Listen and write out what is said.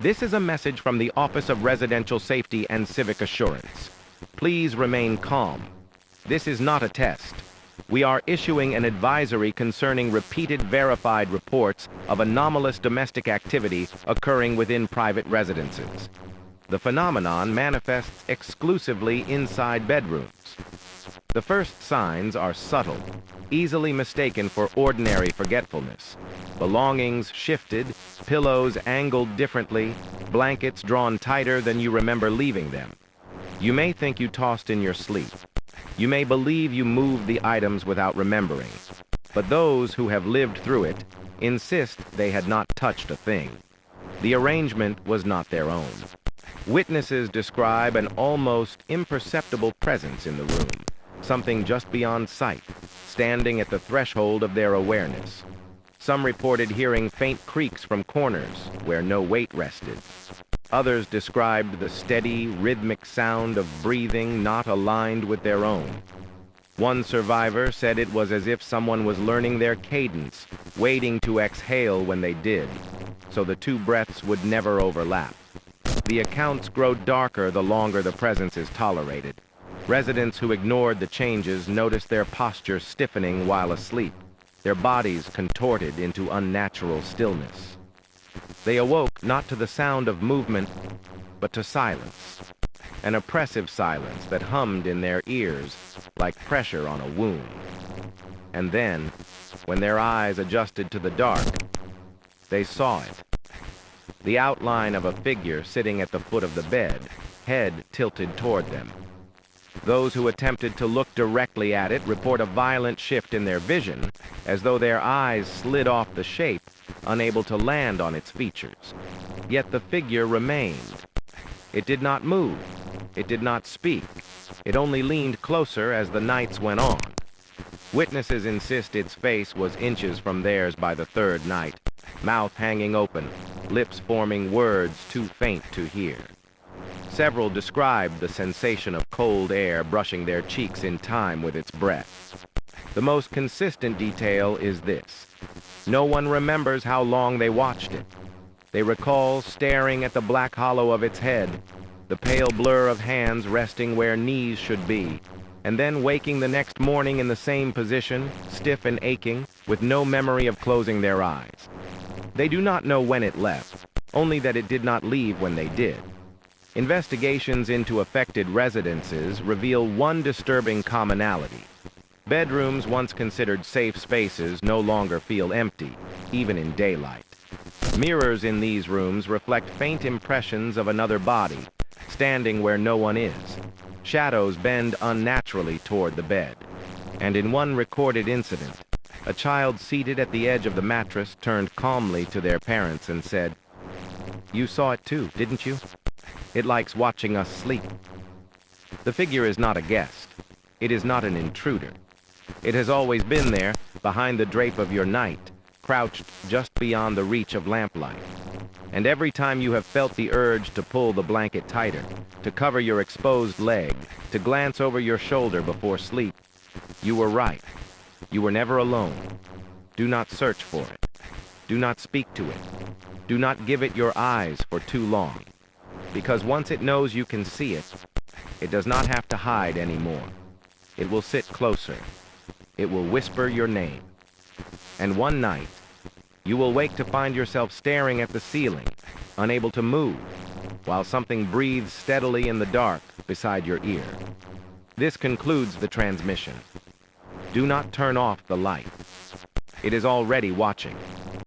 This is a message from the Office of Residential Safety and Civic Assurance. Please remain calm. This is not a test. We are issuing an advisory concerning repeated verified reports of anomalous domestic activity occurring within private residences. The phenomenon manifests exclusively inside bedrooms. The first signs are subtle, easily mistaken for ordinary forgetfulness. Belongings shifted, pillows angled differently, blankets drawn tighter than you remember leaving them. You may think you tossed in your sleep. You may believe you moved the items without remembering. But those who have lived through it insist they had not touched a thing. The arrangement was not their own. Witnesses describe an almost imperceptible presence in the room, something just beyond sight, standing at the threshold of their awareness. Some reported hearing faint creaks from corners where no weight rested. Others described the steady, rhythmic sound of breathing not aligned with their own. One survivor said it was as if someone was learning their cadence, waiting to exhale when they did, so the two breaths would never overlap. The accounts grow darker the longer the presence is tolerated. Residents who ignored the changes noticed their posture stiffening while asleep, their bodies contorted into unnatural stillness. They awoke not to the sound of movement, but to silence, an oppressive silence that hummed in their ears like pressure on a wound. And then, when their eyes adjusted to the dark, they saw it. The outline of a figure sitting at the foot of the bed, head tilted toward them. Those who attempted to look directly at it report a violent shift in their vision, as though their eyes slid off the shape, unable to land on its features. Yet the figure remained. It did not move. It did not speak. It only leaned closer as the nights went on. Witnesses insist its face was inches from theirs by the third night, mouth hanging open, lips forming words too faint to hear. Several described the sensation of cold air brushing their cheeks in time with its breath. The most consistent detail is this: no one remembers how long they watched it. They recall staring at the black hollow of its head, the pale blur of hands resting where knees should be, and then waking the next morning in the same position, stiff and aching, with no memory of closing their eyes. They do not know when it left, only that it did not leave when they did. Investigations into affected residences reveal one disturbing commonality. Bedrooms once considered safe spaces no longer feel empty, even in daylight. Mirrors in these rooms reflect faint impressions of another body, standing where no one is. Shadows bend unnaturally toward the bed. And in one recorded incident, a child seated at the edge of the mattress turned calmly to their parents and said, "You saw it too, didn't you? It likes watching us sleep." The figure is not a guest. It is not an intruder. It has always been there, behind the drape of your night, crouched just beyond the reach of lamplight. And every time you have felt the urge to pull the blanket tighter, to cover your exposed leg, to glance over your shoulder before sleep, you were right. You were never alone. Do not search for it. Do not speak to it. Do not give it your eyes for too long. Because once it knows you can see it, it does not have to hide anymore. It will sit closer. It will whisper your name. And one night, you will wake to find yourself staring at the ceiling, unable to move, while something breathes steadily in the dark beside your ear. This concludes the transmission. Do not turn off the light. It is already watching.